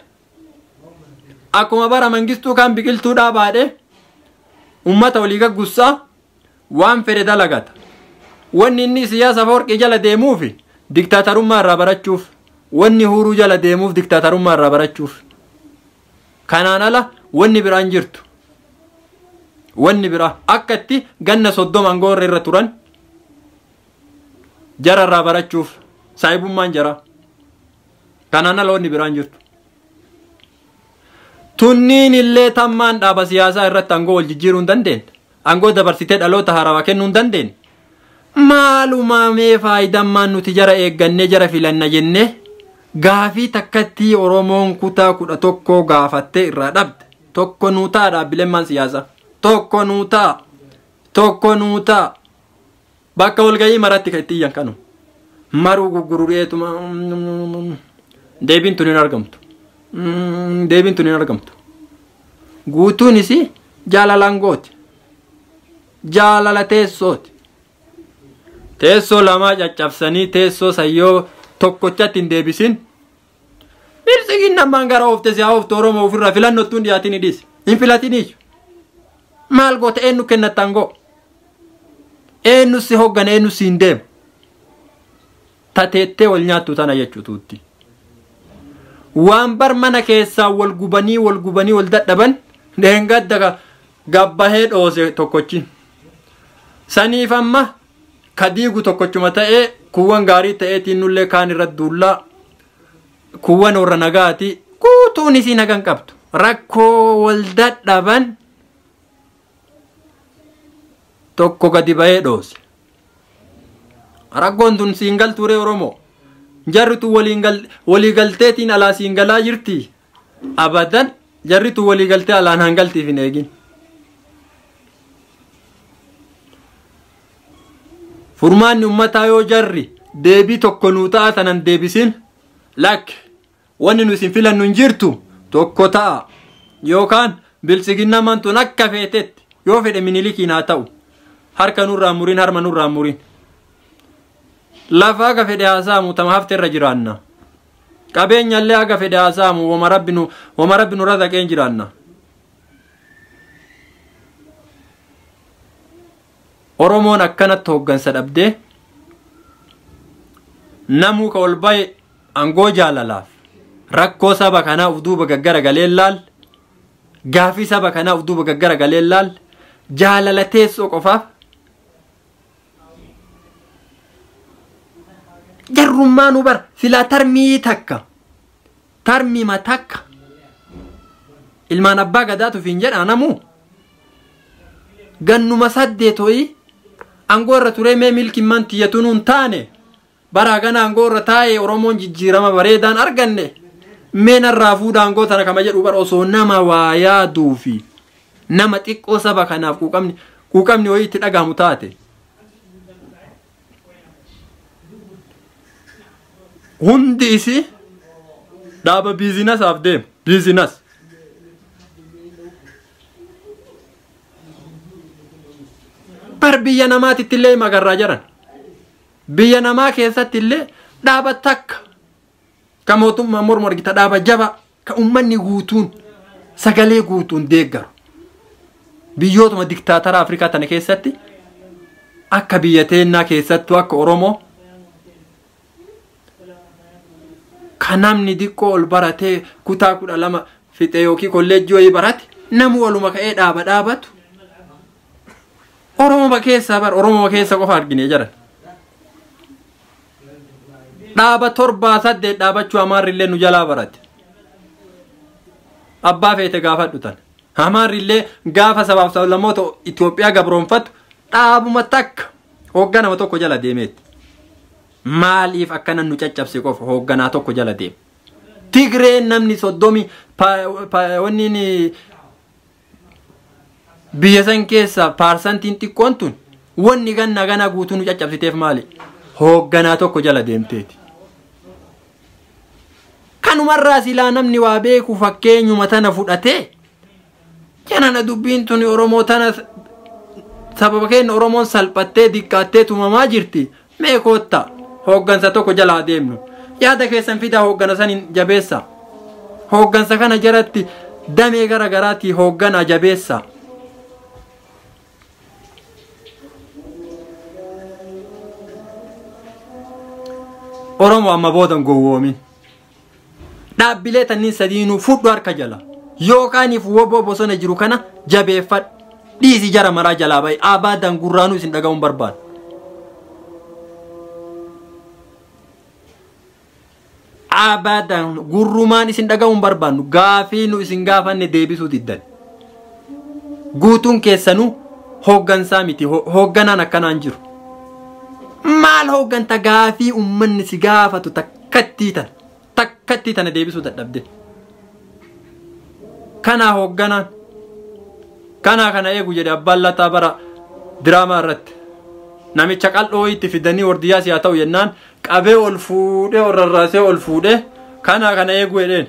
akkuma bara Mangistuu kan biqiltuu dhaabaadhe ummata walii gaggussaa waan fedhe dalagata. Wanni inni siyaasa Afawarqii jala deemuufi diktaatarummaa irraa barachuuf. Wanni Uhuruu jala deemuuf diktaatarummaa irraa barachuuf. Kanaan ala wanni biraan jirtu. Wanni biraa akkatti ganna 30 angoorra irra turan jara irraa barachuuf saayibummaan jara. Kanaan ala wanni biraan jirtu. Tunniin illee tammaan dhaaba siyaasaa irratti angoo wal jijjiiruu hin dandeenye. Angoo dabarsitee dhaloota haarawaa kennuu hin dandeenye. maaluma mee faayidammaan nuti jara eegganne jara filanna jenne gaafii takkatti Oromoon kutaa 11 gaafattee irraa dhabde tokko nuutaa dhaabbileen siyaasa tokko nuutaa bakka walgayii maratti kan itti iyyan kanu maruu guggurureetuma deebiin tun hin argamtu guutuunis jaalalangooti jaalala teessooti teessoo lamaa caccabsanii teessoo sayyoo tokkochatti hin deebisin birsigiin namaan gara oofte siyaa oofte Oromoo ofirraa filannottuun dhiyaatiin hidhiis hin filatiniiyu maal goote eenyu kennattan goo eenyu si hoggana eenyu si hin deemu tateettee wal nyaattu tana jechuutuutti waan bar mana keessaa wal gubanii wal dadhaban deengadda gabbahee dhoose tokkochi saniif amma kadiigu tokkochuma ta'ee kuwwan gaarii ta'eetiin nullee kaan irra duullaa kuwwan warra nagaati guutuun isii nagan qabdu rakkoo wal dadhaban tokko gadi bahee dhoose rakkoon tun siin galtuure Oromoo jarritu walii galteetiin alaa siin galaa jirti abadan jarritu walii galtee alaan hangaltiif hin eegin furmaanni ummataa yoo jarri deebii tokko nuu ta'a tanan deebisin lakki wanni nu isin filannu hin jirtu tokko ta'a yookaan bilisiginnamaan tun akka feetetti yoo fedhe minilikiin haa ta'u harka nurraa murin harma nurraa murin lafa aga fedhe haasaamu tama hafte irra jiraanna qabeenyallee aga fedhe haasaamu wama rabbi nurra dhaqeen jiraanna Oromoon akkanatti hoggansa dhabdee namuu ka ol bahe angoo jaalalaaf rakkoo saba kanaa ufduuba gaggara galeen laal gaafii saba kanaa ufduuba gaggara galeen laal jaalala teessoo qofaaf jarrummaa nu bara filaa tarmiima takka ilmaan abbaa gadaatuuf hin jedhaa namuu gannuma 8 angoo irra turee mee milki man tiyyatuun hin taane baraa gana angoo irra taa'ee Oromoon jijjiirama bareedaan arganne mee narraa fuudha angoo tana kama jedhu bara osoo nama waa yaaduu fi nama xiqqoo saba kanaaf quuqamni wayii itti dhagahamu taate hundi isi dhaaba biizinasaaf deemu biizinas bar biyya namaatitti illee magarraa jiran biyya namaa keessatti illee dhaaba takka ka mootummaa mormu argita dhaaba jaba ka ummanni guutuun sagalee guutuun deeggaru biyyootuma diktaatara Afrikaa tana keessatti akka biyya teennaa keessattuu akka Oromoo kanamni diqqoo ol baratee kutaa 12 fixee yookiin kolleejjii wayii barate namu waluma ka'ee dhaabatu Oromoo keessa qofa argine jiran dhaaba 7-8 dhaabachuu Amaarrillee nu jalaa barate abbaa feete gaafadhu tan Amaarrillee gaafa sabaaf sablammoota Itoophiyaa gabroonfattu dhaabuma takka hoogganama tokko jala deemeetti maaliif akkana nu caccabse qofa hoogganaa tokko jala deeme Tigreen namni 30 wanni biyya san keessa parsantiin xiqqoon tun wanni gana guutuu nu caccabsiteef maali hoogganaa tokko jala deemteeti kanumarraa silaa namni waa beeku fakkeenyuma tana fudhatee janana dubbiin tun Oromoo tana sababa keenya Oromoon salphattee diqqaattee tumamaa jirti mee kootta hooggansa tokko jala deemnu yaada keessan fidaa hooggana sanin jabeessa hooggansa kana jaratti damee garagaraatti hooggana jabeessa Oromoo amma boodan gowwoomin dhaabbilee tanniin sadiinuu fudhu harka jala yookaaniif woboo bosona jiru kana jabeeffadhu dhiisi jara maraa jalaa ba'i abaadan gurraanuu isin dhaga'uun barbaadu abadan gurrumaan isin dhaga'uun barbaannu gaafii nu isin gaafanne deebisuu diddan guutuun keessanuu hooggansaa miti hoogganaan akkanaan jiru maal hoogganta gaafii ummanni si gaafatu takkatti tana deebisuu dadhabde kana hoogganaan kana eegu jedhe abbaan lataa bara diraamaa irratti namicha qal'oo itti fidanii wardiyyaa siyaa ta'u yennaan qabee ol fuudhee ol rarraasee ol fuudhee kana eegu jedheen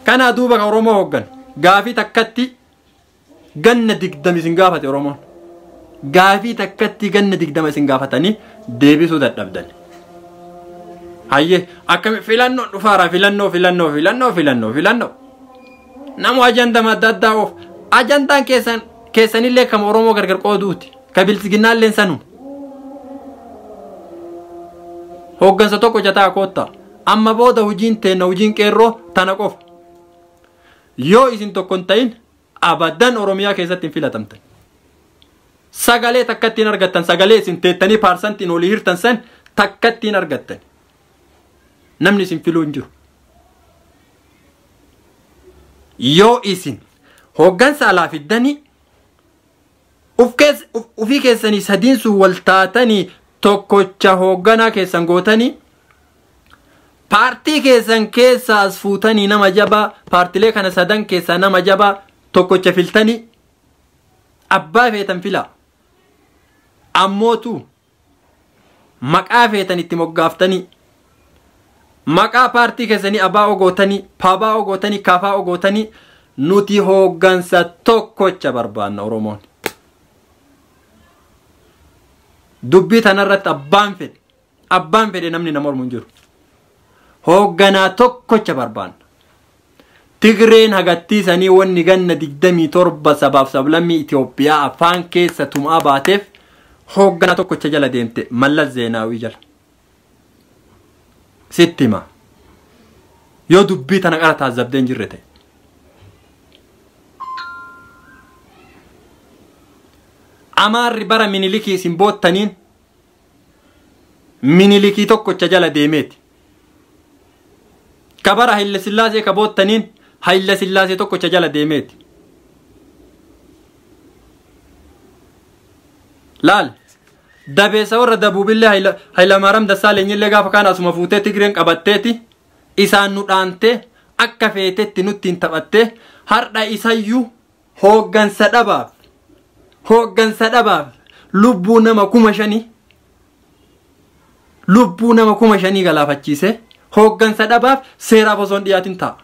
kana duuba kan Oromoo hooggan gaafii takkatti ganna 20 isin gaafate Oromoon gaafii takkatti ganna 20 isin gaafatanii deebisuu dadhabdan hayyee akkami filannoo dhufaara filannoo namu ajandama adda addaa of ajandaan keessanillee kam Oromoo gargar qooduuti ka bilisiginnaalleen sanu hooggansa tokko jataa kootta amma booda hujiin teenna hujiin qeerroo tana qofa yoo isin tokkon ta'in abadan Oromiyaa keessatti hin filatamtan sagalee takkattiin argattan sagalee isin teettanii paarsantiin olii hirtan san takkattiin argattan namni isin filuu hin jiru yoo isin hooggansa alaa fiddanii ufii keessanii sadiin sun wal taatanii tokkocha hoogganaa keessan gootanii paartii keessan keessaas fuutanii nama jabaa paartilee kana sadan keessaa nama jabaa tokkocha filtanii abbaa feetan filaa ammootu maqaa feetan itti moggaaftanii maqaa paartii keessanii abaa ogootanii paabaa ogootanii kaafaa ogootanii nuti hooggansa tokkocha barbaanna Oromoon dubbii tanarratti abbaan fedhe namni nama ormu hin jiru hoogganaa tokkocha barbaanna Tigreen hagattiisanii wanni ganna 27 sabaaf sablammii Itoophiyaa afaan keessa tumaa baateef hoogganaa tokkocha jala deemte Mallas Zeenaawii jala sittima yoo dubbii tana qara taazabdeen jirre ta'e amaarri bara minilikii isin boottaniin minilikii tokkocha jala deemeeti ka bara Haile Sillaasee ka boottaniin Haile Sillaasee tokkocha jala deemeeti laal dabeessa warra dabuubillee Hayilamaariyaam Dassaaleenyillee gaafa kaan asuma fuutee Tigreen qabatteeti isaan nu dhaantee akka feetetti nutti hin taphattee hardha isayyuu hooggansa dhabaaf lubbuu nama 5,000 galaafachiise hooggansa dhabaaf seeraaf osoo hin dhiyaatin ta'a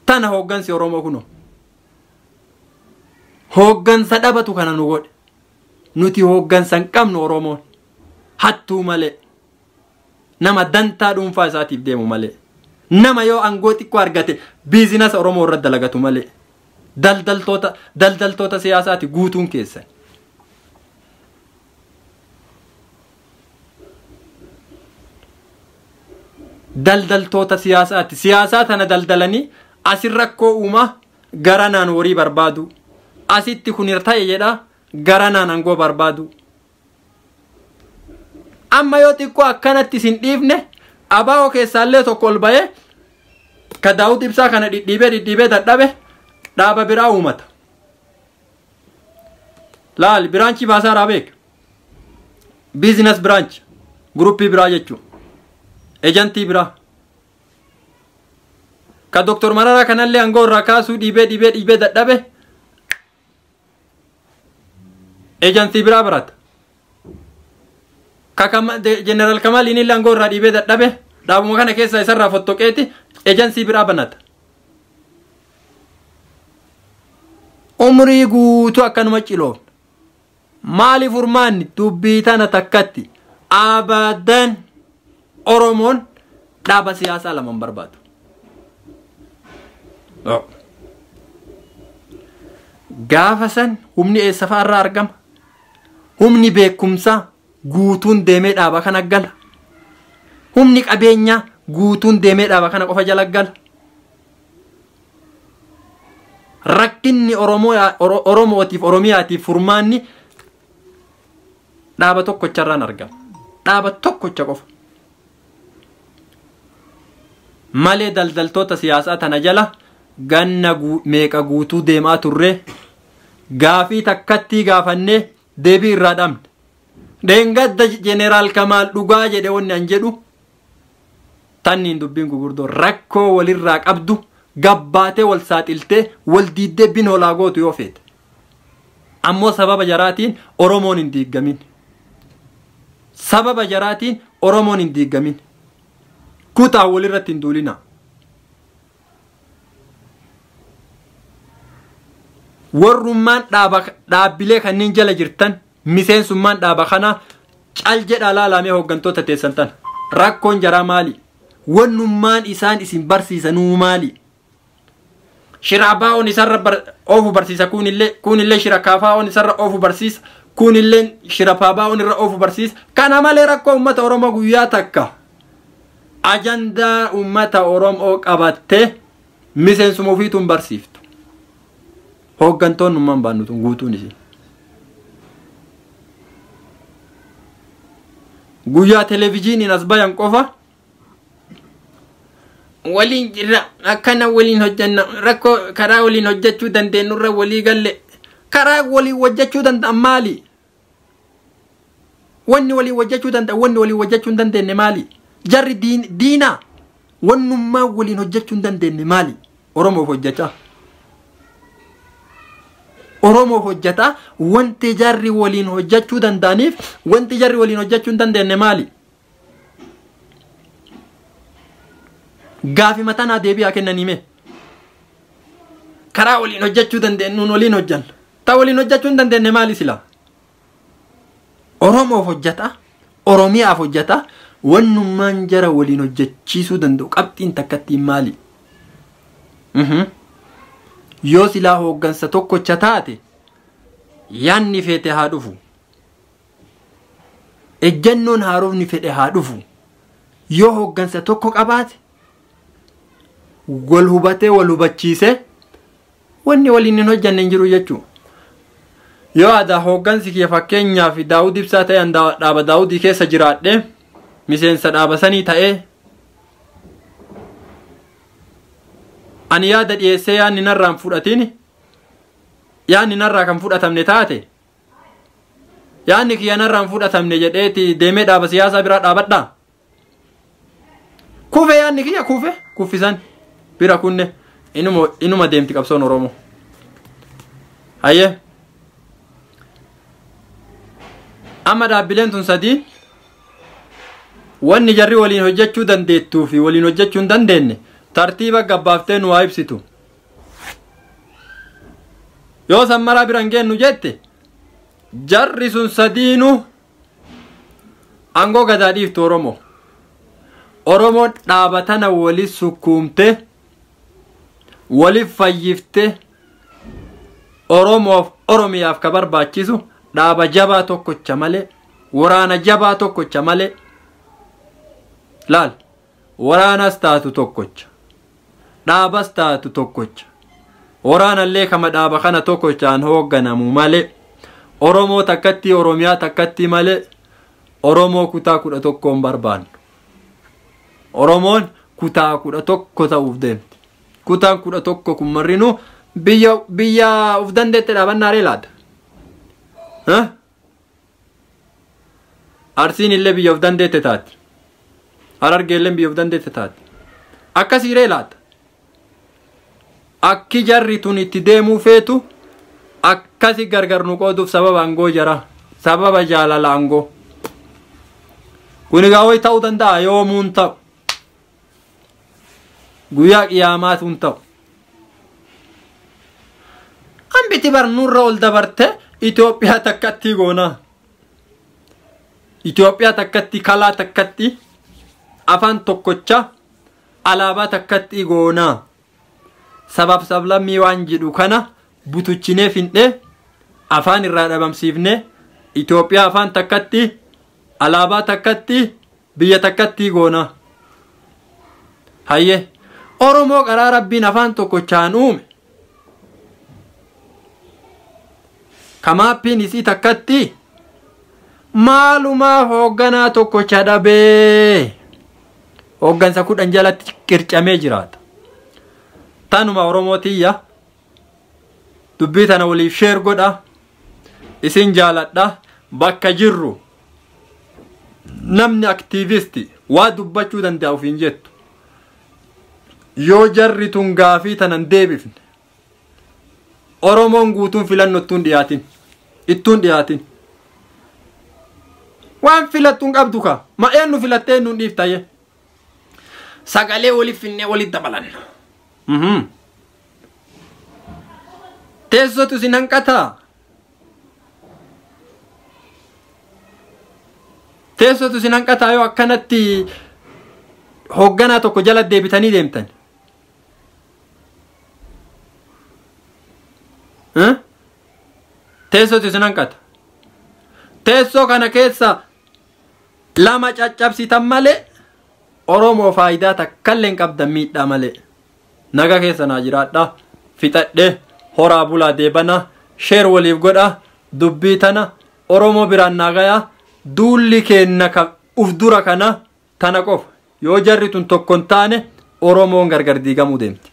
tana hooggansi Oromoo kuno hooggansa dhabatu kana nu godhe nuti hooggansa hin qabnu Oromoon hattuu malee nama dantaa dhuunfaa isaatiif deemu malee nama yoo aangoo xiqqoo argate biizinasa Oromoo irratti dalagatu malee daldaltoota siyaasaati guutuun keessan daldaltoota siyaasaati siyaasaa tana daldalanii asin rakkoo uumaa garanaan horii barbaadu asitti kun irta'e jedha garanaan aangoo barbaadu amma yoo xiqqoo akkanatti isin dhiifne abaa'oo keessaallee tokko ol ba'ee ka Daawud Ibsaa kana dhidhiibee dadhabe dhaaba biraa uumata laal biraanchii baasaa raabeek biizines biraanch gruppii biraa jechuu ejantii biraa ka Dr. Marara kanallee aangoo irraa kaasuu dhiibee dadhabe ejantii biraa barata ka General Kamal inillee aangoo irraa dhiibee dadhabe dhaabuma kana keessa isarraa fottoqeeti ejansii biraa banata umrii guutuu akkanuma ciloof maaliif furmaanni dubbii tana takkatti abadan Oromoon dhaaba siyaasaa laman barbaadu gaafa san humni eessa fa'arraa argama humni beekumsaa guutuun deemee dhaaba kana gala humni qabeenyaa guutuun deemee dhaaba kana qofa jala gala rakkinni Oromootiif Oromiyaatiif furmaanni dhaaba tokkocharraan argama dhaaba tokkocha qofa malee daldaltoota siyaasaa tana jala ganna meeqa guutuu deemaa turre gaafii takkattii gaafannee deebii irraa dhabne Dengadda General Kamal dhugaa jedhe wanni an jedhu tanniin dubbiin gurguddoo rakkoo walirraa qabdu gabbaatee wal saaxiltee wal diiddee bin holaa gootu yoo feete. Ammoo sababa jaraatiin Oromoon hin diiggamin. Sababa jaraatiin Oromoon hin diiggamin. Kutaa walirratti hin duulina. Warrummaan dhaabbilee kanneen jala jirtan miseensummaan dhaaba kana cal jedha laalamee hooggantoota teessan tan. Rakkoon jaraa maali? Wannummaan isaan isin barsiisanuu maali? Shiraabaa'oon isarra oofu barsiisa kunillee shirakaafaa'oon isarra oofu barsiisa kunillee shirapaabaa'oon irra oofu barsiisa. Kana malee rakkoo uummata Oromoo guyyaa takka ajandaa uummata Oromoo qabattee miseensuma ofiituun barsiiftu. Hooggantoonnummaan baannutuun guutuun isin. Guyyaa televiziiniin as bayan qofa waliin jirra akkana waliin hojjanna rakkoo karaa waliin hojjechuu dandeenyurra walii galle karaa waliin hojjechuu danda'an maali? Wanni waliin hojjechuu danda'an wanni waliin hojjechuu hin dandeenye maali? Jarri diina wannummaa waliin hojjechuu hin dandeenye maali? Oromoof hojjechaa. Oromoof hojjetaa wanti jarri waliin hojjechuu danda'aniif wanti jarri waliin hojjechuu hin dandeenye maali? Gaafi matanaa deebi'aa kennaniime. Karaa waliin hojjechuu dandeenyuun waliin hojjanna. Ta waliin hojjechuu hin dandeenye maali sila? Oromoof hojjetaa, Oromiyaaf hojjetaa, wannummaan jara waliin hojjechiisuu danda'u qabxiin takkattiin maali? Yoo silaa hooggansa tokkocha taate yaanni feete haa dhufu. Ejjannoon haarofni fedhe haa dhufu. Yoo hooggansa tokko qabaate wal hubatee wal hubachiise wanni waliin hin hojjanne hin jiru jechuudha. Yoo aadaa hooggansi kiyya fakkeenyaaf Dawud Ibsaa ta'e dhaaba Dawudii keessa jiraadhe miseensa dhaaba sanii ta'ee ani yaada dhiyeessee yaanni narraan fudhatini yaanni narraa kan fudhatamne taate yaanni kiyya narraan fudhatamne jedheeti deemee dhaaba siyaasaa biraa dhaabadhaa. Kufe yaanni kiyya kuffisan bira kunne inuma deemti qabsoon Oromoo. Hayyee amma dhaabbileen tun sadii wanni jarri waliin hojjechuu dandeettuu fi waliin hojjechuu hin dandeenye tartiiba gabbaaftee nu waa ibsitu. Yoo sammaraa biran geennu jette jarri sun sadiinu aangoo gadaa dhiiftu Oromoo. Oromoon dhaabatana waliif sukkuumte waliif fayyifte Oromoof Oromiyaaf ka barbaachisu dhaaba jabaa tokkocha malee waraana jabaa tokkocha malee laal waraanas taatu tokkocha dhaabas taatu tokkocha waraanallee kama dhaaba kana tokkochaan hoogganamu malee Oromoo takkatti Oromiyaa takkatti malee Oromoo kutaa 11 barbaannu. Oromoon kutaa 11 ta'uuf deemti. Kutaan 11 kun marrinu biyya uf dandeette dhaabannaaree laata? Arsiin illee biyya uf dandeette taati. Harargee illee biyya uf dandeette taati. Akkasiiree laata? Akki jarri tun itti deemuu feetu akkasi gargar nu qooduuf sababa aangoo jara. Sababa jaalala aangoo. Kun egaa ho'i ta'uu danda'a yoomuun ta'u. Guyyaa qiyaamaatuun ta'u. Hambiti barnuurra ol dabarte Itoophiyaa takkatti goona. Itoophiyaa takkatti kalaa takkatti afaan tokkocha alaabaa takkatti goona. Sabab sablammii waan jedhu kana butuchinee findhee afaan irraa dhabamsiifne Itoophiyaa afaan takkatti alaabaa takkatti biyya takkatti goona. Hayyee Oromoo qaraa Rabbiin afaan tokkochaan uume. Kamaappiin isii takkatti maalumaa hoogganaa tokkocha dhabee hooggansa 10 jalatti qircamee jiraata. Tanuma Oromootiyya dubbii tana waliif sheer godha isin jaaladha bakka jirru namni aktiivisti waa dubbachuu danda'a ofiin jettu yoo jarri tun gaafii tanan deebifne Oromoon guutuun filannottuun dhiyaatin ittuun dhiyaatin waan filattuun qabdu ka ma eenyu filattee nuun dhiiftaye sagalee waliif finnee walitti dabalan teessotu sin hanqataa teessotu sin hanqataa yoo akkanatti hoogganaa tokko jala deebitanii deemtan teessotu sin hanqata teessoo kana keessa lama caccabsitan malee Oromoo faayidaa takkallee hin qabdan miidhaa malee naga keessa naa jiraadha fixadhe horaa bulaa deebana sheer waliif godha dubbii tana Oromoo biraan naagayaa duulli keenna ka uf dura kana tana qofa yoo jarri tun tokkon taane Oromoon gargar diigamuu deemti.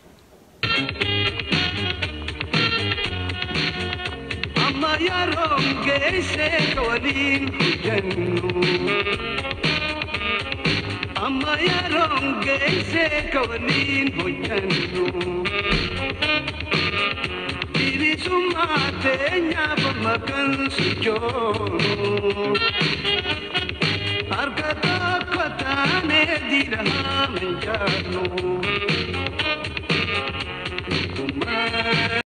Amma yaroon geessee waliin jennu. Amma yaroon geessee waliin hojjennu. Bilisummaa teenyaaf maqaan sochoonu. Harka tokko taanee dira haa menjaarnu.